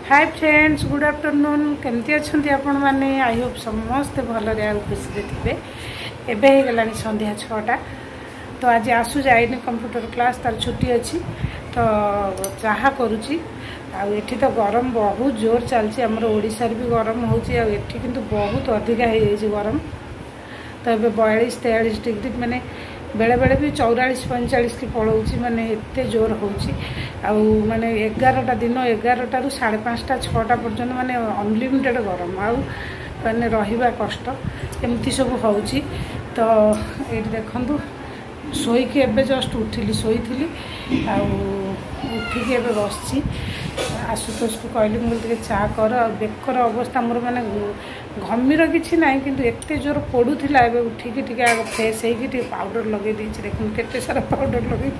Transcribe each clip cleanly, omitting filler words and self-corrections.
Hi friends, good afternoon. केमती अच्छा आपण मैंने? आई होप समस्ते भलरे खुशी थे। एबे हो गला संध्या 6टा। तो आज आसु जाइनि कंप्यूटर क्लास, तार छुट्टी अच्छी तो चाहा करुच्ची। आठी तो गरम बहुत जोर चलती, आमर ओडिशार भी गरम होची, एठी किंतु बहुत अधिका हो गरम। तो ये 42-43 डिग्री माने बेले बेले भी 44-45 की पलाऊँगी, माने एते जोर होची। माने 11टा दिन 11टा रू 5:30-6टा पर्यंत माने अनलिमिटेड गरम, माने रहिबा कष्ट एमती सब होची। तो ये देखंतु शोईकी एबे जस्ट उठिली, शोईथिली उठिकी एबे बसची। आशुतोष को कहली मुझे चा कर। बेकर अवस्था मोर माने घमीर किसी ना, किंतु एते जोर पड़ूला। एबे उठिकी टिके आग फ्रेश होगी पाउडर लगे देछि। देखुन केते सारा पाउडर लगे।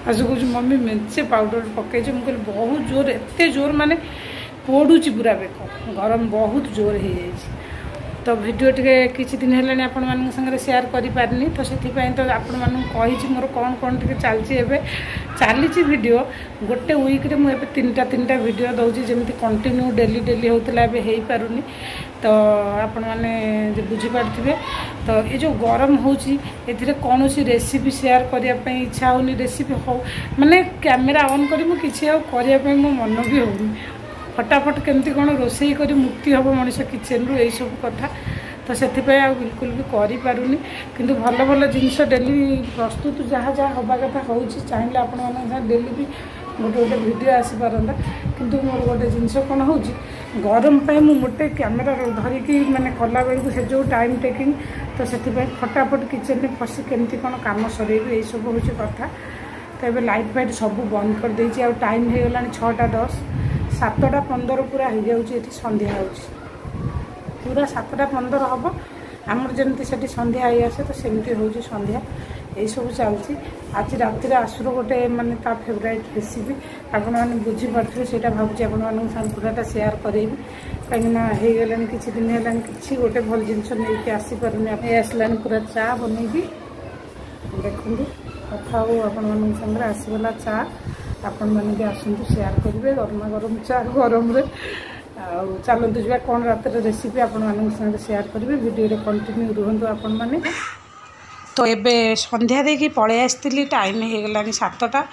आशु कहूँ मम्मी मेंचे पाउडर पकई। मुझे कहली बहुत जोर, एते जोर माने पड़ुची पूरा बेक, गरम बहुत जोर हो जाए। तो वीडियो टे किसी दिन है आपण मान संगे शेयर करि पारनी। तो से तो आपण मान कही मोर कौन कौन टे चली वीडियो गोटे वीक रे मुझे 3टा वीडियो दूसरी, जमी कंटिन्यू डेली डेली होता है हो पारुनी। तो आपण मैंने बुझीपारे। तो ये जो गरम होची एथिरे कौन सी रेसिपी शेयर करने इच्छा होनी। रेसिपी हो माने कैमेरा ऑन करी मु किछि करने मो मन भी होनी। फटाफट केमती कौन रोसई करी मुक्ति हम मनीष किचेन रु यही सब कथा। तो से बिल्कुल भी करूनी, किंतु भल भल जिनस डेली प्रस्तुत जहाँ जहाँ हवा कथा हो चाहिए आपण डेली भी गोटे गोटे वीडियो आसीपारता। किंतु मोर गोटे जिनस कौन हो गरम पे मु मोटे कैमेरा धरिकी माने कला बेलू से जो टाइम टेकिंग। तो से फटाफट किचेन में फसी केमती कौन काम सरेबी यही सब हूँ कथा। तो ये लाइट फाइट सब बंद कर देछि। आ टाइम हो गला 6:10, 7:15 पूरा हो जाऊँगी। संध्या हो पूरा 7:15 हम। आमर जमी से संध्या हो आसे तो सेमती हो संध्या यही सब चलती। आज रातिर आसुर गोटे माने ता फेवरेट रेसिपी आपण मैंने बुझीपारे से भावी आप पूराटा सेयार करेबी। कहीं हो गला किसी दिन है कि गोटे भल जिनस नहीं आसीपारे। आसलानी पूरा चा बनईबी। देखु कथा हो आपण सागर आसगला चा। आपण मैंने भी आसतु सेयार करेंगे गरमा गरम चा गरम रे। चलतु जा कौन रात रेसिपी आपण मान सेयार करेंगे। वीडियो कंटिन्यू रुहतु आपण मैंने। तो एबे संध्या देकी पलि आसती। टाइम हो गला 7टा।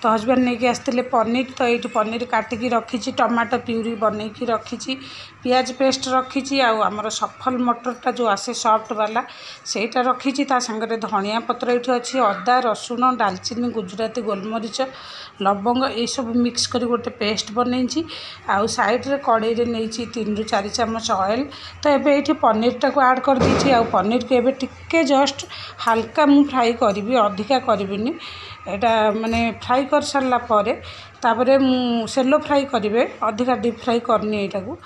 तो हजबैंड नहीं आसते पनीर। तो ये पनीर काटिकी रखी, टमाटो प्यूरी बनईकी रखी, पियाज पेस्ट रखी, आमर सफल मटरटा जो आसे सॉफ्ट वाला सेटा रखी। सागरे धनिया पत्र ये अच्छी, अदा रसुण डालचीनी गुजराती गोलमरीच लवंग ये सब मिक्स कर गोटे पेस्ट बनई। आउ साइड रे कड़े रे नहीं 3 ରୁ 4 ଚାମଚ ऑयल। तो ये ये पनीरटा को ऐड कर दी। आ पनीर को एबे टिके जस्ट हल्का मु फ्राई करी, अधिका करी। एटा माने फ्राई कर सारा पर तापरे मु सेलो फ्राई करेंगे, अधिका डीप फ्राई करनी यहाँ को।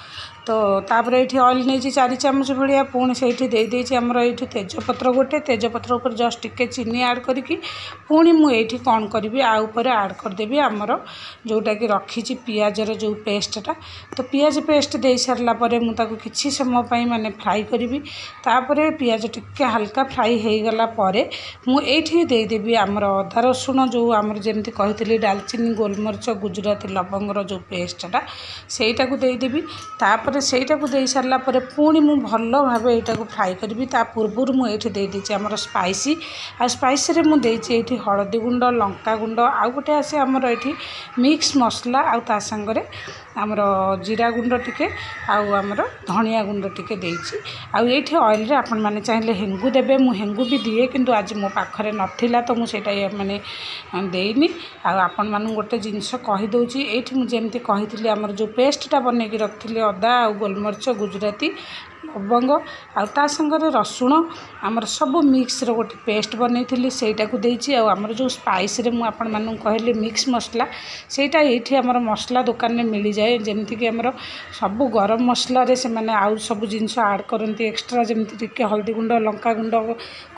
तो तापर ये ऑयल नहीं 4 ଚାମଚ भाया। पुणी से आमर ये तेजपत्र गोटे, तेजपत्र उपर जस्ट टिके चीनी ऐड करी पुणी मुझे कौन करी आउपर ऐड करदेवी आमर जोटा कि रखी पियाजर जो पेस्टटा। तो पियाज पेस्ट दे सारापर मुझे किसी समय माने फ्राई करी। तापर पियाज टिके हल्का फ्राई हो गला मुझे देदेवी आमर अदा रसुण जो आमर जमी कही डालचीनी गोलमरीच गुजराती लवंगर जो पेस्टटा सेटा को देदेवी। तापर सेटा को दे सारापर पुणी मु भल भाव यहाँ को फ्राई करी। ता पूर्व मुझे देदेची आमर स्पाइसी। आ स्पाइसी रे मुझे हलदी गुंड, लंका गुंड, आउ गोटे आसे आमर ये मिक्स मसला, आ सांगरे आमर जीरा गुंड टिके, आमर धनिया गुंड टिके देइछि। आ ये ऑयल रे आपण माने चाहिए हेंगू देबे। मु हेंगू भी दिए, किंतु आज मो पाखरे नथिला तो मुझे माने देनी। आपण मान गोटे जिनस कहीदे ये मुझे कही आमर जो पेस्टटा बनईकी रखी अदा गोलमरीच गुजराती लवंग आ संगे रसुण आमर सब मिक्स रो गोटे पेस्ट बनई सेटा को देइछि। आमर जो स्पाइस रे मु आपण मानू कहली मिक्स मसला सेटा ये आमर मसला दुकान में मिल जाए। जमती कि आमर सब गरम मसला रे से माने आउ सब जिनस ऐड करती एक्स्ट्रा, जमती टिके हल्दी गुंड, लंका गुंड,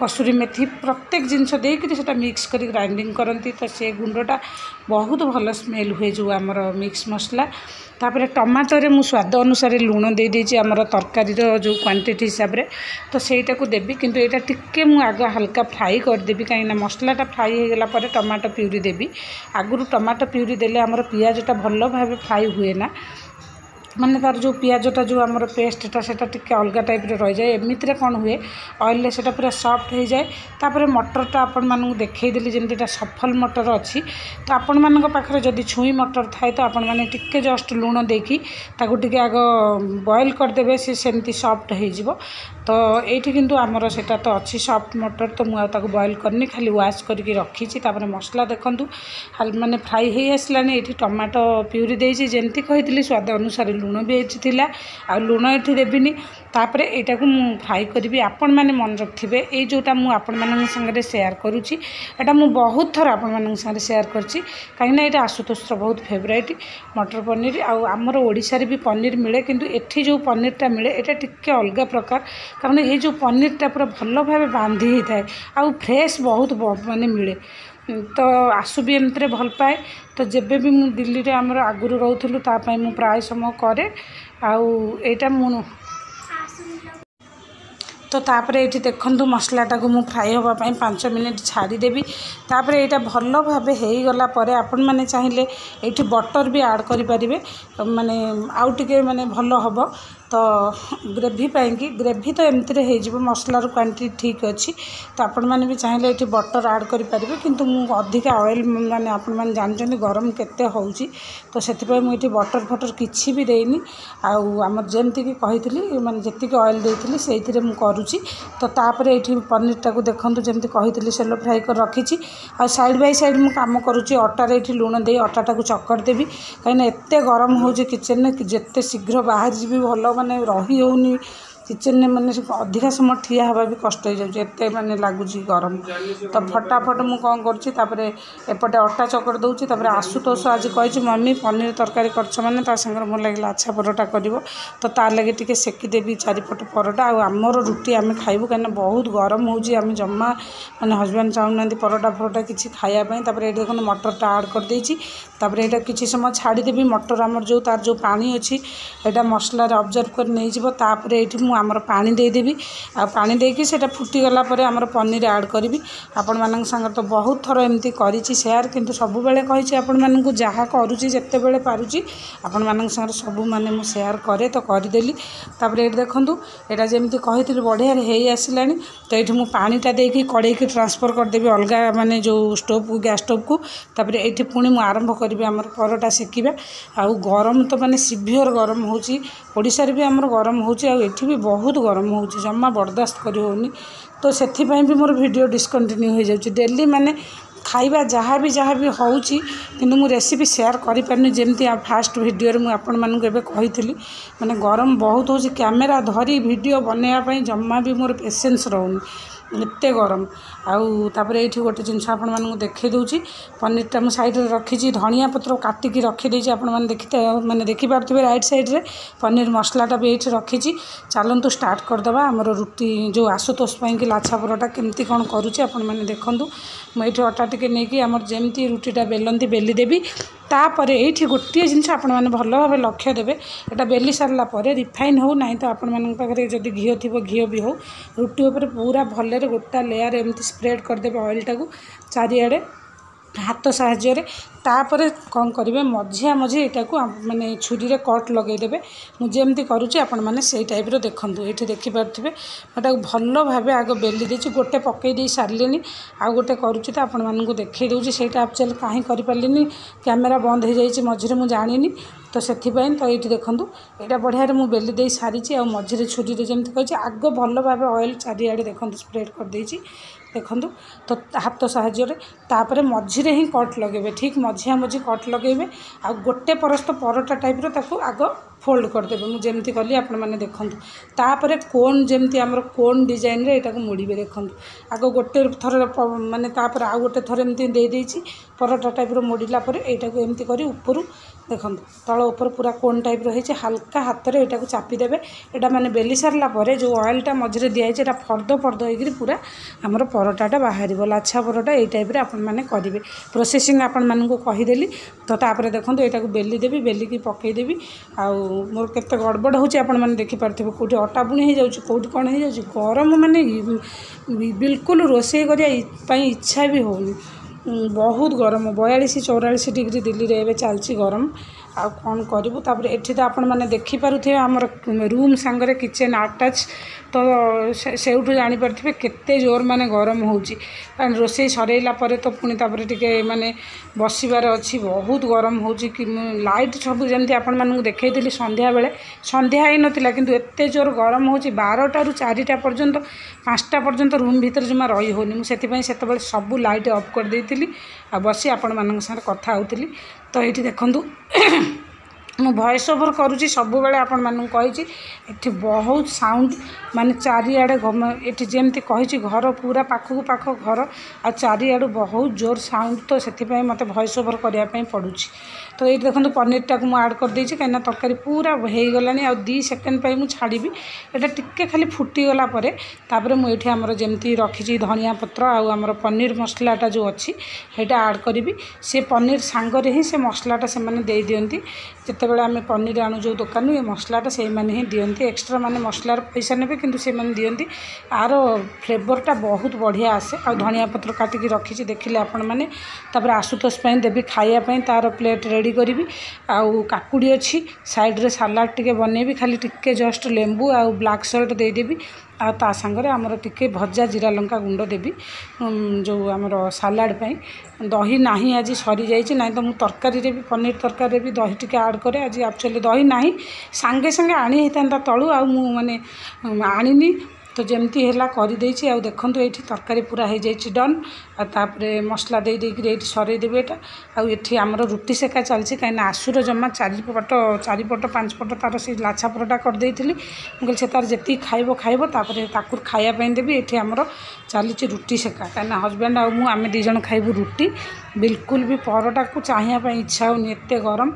कसूरी मेथी प्रत्येक जिनस देकरी सेटा मिक्स करी ग्राइंडिंग करती। तो से गुंडटा बहुत भल स्मेल हुए जो आमर मिक्स मसला। तापर टमाटर मु स्वाद अनुसार लुण दे देछि आमर तरकारी जो क्वांटिटी हिसाब रे। तो सेटा को देबी, किंतु एटा टिके मु आग हल्का फ्राई कर देबी, कहीं मसलाटा फ्राई हो गला पर टमाटो प्यूरी देबी। आगुरु टमाटो प्यूरी देले आमर पियाजटा भल भाव फ्राई हुए ना। माने तार जो पियाजटा जो आमर पेस्टा से अलग टाइप रही जाए एमती कौन हुए ऑयल से पूरा सॉफ्ट हो जाए तापर मटरटा आपण मानक देखईदेली जमी सफल मटर अच्छी तो आपण मान पाखे जदि छुई मटर थाए तो आपण मैंने टिके जस्ट लुण देकी टे आग बॉयल करदे सी सेमती सॉफ्ट हो तो ये किंतु आमर सेटा तो अच्छी सॉफ्ट मटर तो मुझे बॉयल करनी खाली वाश करके रखी मसला देखूँ माने फ्राई हो आसला ये टमाटो प्यूरी देती जमती कही स्वाद अनुसार लुण भी ये आ लुण ये देविनी तापर यहाँ को फ्राई करी आपण मैंने मन रखिए ये जोटा मुझे सेयार करुँची एटा मु बहुत थर आपण सेयार करची कहीं ये आशुतोष बहुत फेवरेट मटर पनीर आमर ओडिशारे भी पनीर मिले किंतु एठी जो पनीरटा मिले ये टिके अलग प्रकार कारण ये जो पनीरटा पूरा भल भाव बांधी होता है आउ फ्रेश बहुत माने मिले तो आसु भी एमती भल पाए तो जेबे भी मु दिल्ली रे आमर आगुरु रहूलु तापाई मु प्राय समय करे आउटा मु तो तापर ये देखूँ मसलाटा को मुझे फ्राई होगापाई 5 मिनट छाड़देवी तापर यहाँ भल भाव हो गलापर आपण मैंने चाहिए ये बटर भी ऐड करें माने आउ टे माने भल हम तो ग्रेवी पाई ग्रेवी तो एमती हो मसलार क्वांटिटी ठीक अच्छी तो आपण मैंने भी चाहिए ये बटर ऐड करेंगे किंतु मुझे अधिका ऑयल माने आपण मैंने जानते गरम केते होउची तो से मुझे बटर फटर किसी भी देनी आम जमती कि कही माने जी ऑयल देती से मुझे तो तापर ये पनीरटा को देखूँ जमी कही सेलो फ्राई कर रखी आ साइड बाय साइड मुझे कम करुँची अटार ये लुण दे अटाटा को चकर देवी कहीं एत गरम हो किचेन में जिते शीघ्र बाहर जी भल माने रही होनी किचेन में माने अधिका समय ठिया हवा भी कष्ट हो जाए माने लगुच गरम तो फटाफट मुझे कौन करें एपटे अटा चकड़ दूसरी आशुतोष आज कही मम्मी पनीर तरकारी कर मोर लगे अच्छा परोटा कर तो तार लगे टे सेकीदेवी चारिपट परोटा आमर रुटी आम खाइबू कहीं बहुत गरम होम जमा मैंने हजबैंड चाहूना परोटा फरोटा किसी खायापी ये देखो मटरटा ऐड कर देती यहाँ किसी समय छाड़देवी मटर आमर जो तार जो पानी अच्छी यहाँ मसलार ऑब्जर्व कर नहीं ये आमर पानी देदेवी आ पानी देकी सेटा फुटीगला आमर पनीर ऐड करी आपण मान संग तो बहुत थर एमती करी सेयार किंतु सब बेले कही आपण मानू जहाँ करुँची जिते बेले पारुची आपण मान संग सब माने मु सेयार करे तो करदेली तापर ये देखूँ यहाँ जमी कही बढ़िया हो आसला तो ये मुझे पानीटा देकी कड़े की ट्रांसफर करदेवी अलग माने जो स्टोव को गैस स्टोव को तापर ये पुणी मुझे आरंभ करी आमर परोटा सेकिबा आउ गरम तो माने सिवियर गरम होची ओडिशा रे भी आमर गरम होची आ एठी भी बहुत गरम होची जम्मा बर्दाश्त करी होनी तो से मोर वीडियो डिस्कंटिन्यू हो जाउची डेली माने खाइबा जहाँ भी होउची किंतु मु रेसिपी शेयर करि परनी जेमती फास्ट वीडियो रे मु आपण मानू एबे कहितली माने गरम बहुत होची कैमरा धरी वीडियो बनैया पई जम्मा भी मोर पेशेंस रहउनी एत गरम आउे ये गोटे जिनस आपको देखे दूसरी पनीरटा मुझे साइड रखी धनिया पत्र काटिकी रखीदे मैंने देखिपे राइट साइड्रे पनीर मसलाटा भी ये रखी चलतु स्टार्ट करदे आमर रुटी जो आशुतोष कि लाछा परोटा केमती कौन करुँचे आपण मैंने देखूँ मुझे अटा टे नहीं आमर जमती रुटीटा बेलती बेली देवी तापर ये गोटे जिनस आपण मैंने भल भाव लक्ष्य देवे यहाँ बेली सारा रिफाइन हो ना तो आपण मान पाखे जब घी थी घी भी हो रुटी उपर पूरा भल गोटा लेयर एमती स्प्रेड करदे ऑयलटा को चारिआडे हाथ साहाय्य तापर कौन करेंगे मझिया मझी यहाँ को माने छुरी रे कट लगेदेवे मुझे करुँची आपण मैंने से टाइप देखूँ ये देखिपे मैं भल भाव आग बेली देती गोटे पकई सारे आउ गोटे करुँची तो आपण मानक देखई दूसरी से एक्चुअली कहीं करें कैमेरा बंद हो जाए मझे मुझे जानी तो से तो ये देखूँ यहाँ बढ़िया मुझे बेली दे सारी आ मझे छुरी जमी कही आग भल भाव ऑयल चारिआडे देखूँ स्प्रेड कर देखूँ तो हाथ साहाय्य तापर मझिरे ही कट लगे ठीक मझिया मझी कट लगे आ गोटे परस्त परोटा टाइप रो आग फोल्ड करदेवे मुझे कली आपण मैंने देखूँ तापर कोन जमती आमर कोन डिजाइन रे यहाँ मुड़े देखूँ आग गोटे थर माने तापर आउ गोटे थर एमती दे परोटा टाइप रो मोड़ला यहाँ को एमती कर ऊपर देखूँ तल ऊपर पूरा कोन टाइप रही हल्का हाथ में यहाँ चापिदेवे यहाँ मैंने बेली सारापर जो ऑयलटा मझे दिखाई फर्द फर्द हो पूरा आमर परोटाटा बाहर लाछा परोटा ये टाइप मैंने करेंगे प्रोसेसिंग आपण मानू कहीदेली तो तापर देखो यहाँ बेली देवी बेलिकी पकईदेवी आउ मोर केते गड़बड़ होची आपण माने देखि पारथिबे कोठी अटा बुणी हो जाउची कोठी कोन हो जाउची गरम माने बिल्कुल रोषे करिया इच्छा भी होनी बहुत गरम 42-44 डिग्री दिल्ली रे एबे चलची गरम आ कौन करूँ तापर एठी तो आपण मैंने देखिपे आमर रूम सांगरे किचन आटाच तो से जानीपे केते जोर माने गरम होची कारण रोसे सरैला तो पुणी तापर टिके माने बसबार अच्छी बहुत गरम होची कि लाइट सब जमी आपण मानू देखी संध्या बेले संध्या ही नाला किंतु एते जोर गरम होची 12टा ରୁ 4टा पर्यंत 5टा पर्यंत रूम भीतर जमा रही होनी मुझे से सब लाइट ऑफ कर देती आ बसी आपण मान साथ कथा होती तो ये देखूँ मु वॉइस ओवर करुँची सब बेले आपण मानू कही एठी बहुत साउंड माने चारिआडे ये जमती कही घर पूरा पाखक पाख घर आ चारिआडू बहुत जोर साउंड तो से मत वॉइस ओवर करने पड़ुची तो ये देखो पनीर टाक मुझे आड कर देती कहीं तरकारी पूरा हो गला आ 2 सेकेंड मुझे छाड़ी एटा टिके खाली फुटीगला तापर मुझे आमर जमी रखी धनिया पत्र आमर पनीर मसलाटा जो अच्छी सेटा आड करी से पनीर सांगरे ही से मसलाटा से दे दिंती जिते बड़े आम पनीर आणु जो दुकान ये मसलाटा से ही दिंती एक्सट्रा माने मसलार पैसा ने कि दिंती आर फ्लेवरटा बहुत बढ़िया आसे आ धनिया पत्र काटिकी रखी देखिले आपण मैंने तापर आशुतोष देवी खायापी तार प्लेट रेडी करी आउ काकुड़ी अच्छी साइड रे सलाड टिके बनैबी खाली टिके जस्ट लेंबू आउ ब्लैक सल्ट देदेवी आ ता सांगरे आमर टिके भजा जीरा लंका गुंड देवी जो आमर सलाड पाई दही नाही आज सरी जाइए ना तो मु तरकारी रे भी पनीर तरकारी रे भी दही टिके ऐड करे आज एक्चुअली दही नाही सांगे सांगे आनी होता तलू आ मु माने आनिनी तो जमती है कर देखूँ ये तरकारी पूरा हो जाए डन आपर मसला दे ये सरईदेवी यहाँ आठी आमर रुटी सेका चलती कहीं आसुर जमा चारिपट 5 पट तार से लाछा परोटा कर देती मुझे से तार जी खाइब खाइब तापर खायापी देवी ये आमर चली रुटी सेका कहीं हजबैंड आम 2 जन खाइबू रुटी बिल्कुल भी परोटा को चाहिए इच्छा होनी एत गरम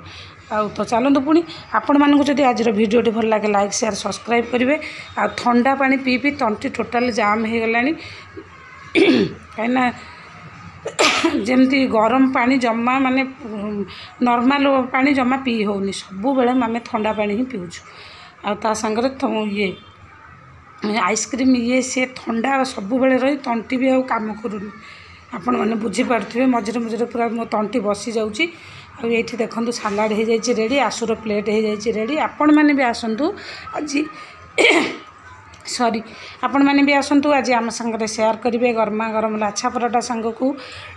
तो चलते पुणी आपण मानक जदि आज भिडियोटी भल लगे लाइक शेयर सब्सक्राइब करेंगे आ ठंडा पानी पी पी तंटी टोटाल जाम हो गला कहीं जमती गरम पानी जमा माने नॉर्मल पानी जमा पी होनी सब बेले आम ठंडा पानी ही पीऊँ आ सांगरे ये आइसक्रीम ये सी ठंडा सब बेले रही तंटी भी काम करूनी आपण मैंने बुझीपारे मझे मझे पूरा मो तंटी बसी जाऊँगी आ ये देखो सलाड हो जाए रेडी आसुर प्लेट हो जाए रेडी आपण मैंने भी आसतु आज सॉरी आपण मैंने भी आसतु आज आम सांगे शेयर करेंगे गरमा गरम लाछा परोटा सांग को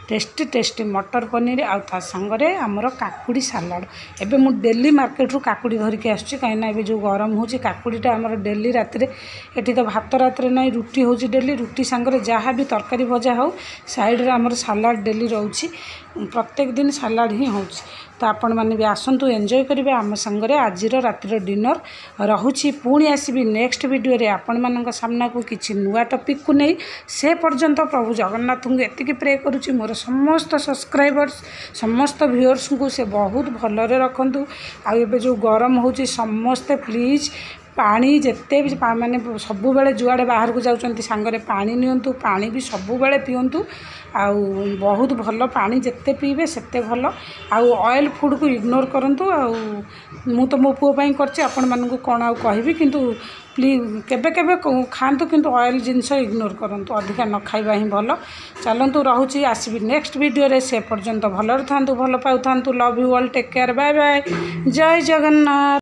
टेस्टी टेस्टी मटर पनीर आ सांगे आमर काकुड़ी सलाड एबे मु डेली मार्केट रू काकुड़ी धरिकी आसुची कहीं जो गरम होची काकुड़ीटा आमर डेली रात ये तो भात रात ना रुटी होची डेली रुटी सांगे जहाँ भी तरकारी भजा हो साइड रे आमर सलाड डेली रोची प्रत्येक दिन सलाड ही होची तो आपण मैंने भी आसतु एंजॉय करेंगे आम सांगे आज रातिर डिनर रोची पुणी आसबि नेक्स्ट वीडियो रे आपण मानक सामना को किसी नुआ टॉपिक को नहीं से पर्यंत प्रभु जगन्नाथ को एतिकी प्रे करुच्ची मोर समस्त सब्सक्राइबर्स समस्त व्यूअर्स को से बहुत भलरे रखंतु आ एबे जो गरम होची समस्ते प्लीज पानी जिते भी माने सब बेले जुआड़े बाहर को जाऊँच सांगरे पानी नियंतु पानी भी सब बेले पियंतु आउ बहुत भल पानी जिते पीबे सेते भल आउ ऑयल फूड को इग्नोर करंतु आउ मु तो मो पुओ पई करछि आपण मानकु कोन आउ कहबी किंतु प्लीज केबे केबे खातु किंतु ऑयल जिनस इग्नोर करंतु अधिका न खाइबा ही भल चलंतु रहूची आसीबी नेक्स्ट वीडियो रे से पर्यंत भलर थांतु भल पाउ थांतु love you all take care bye bye जय जगन्नाथ।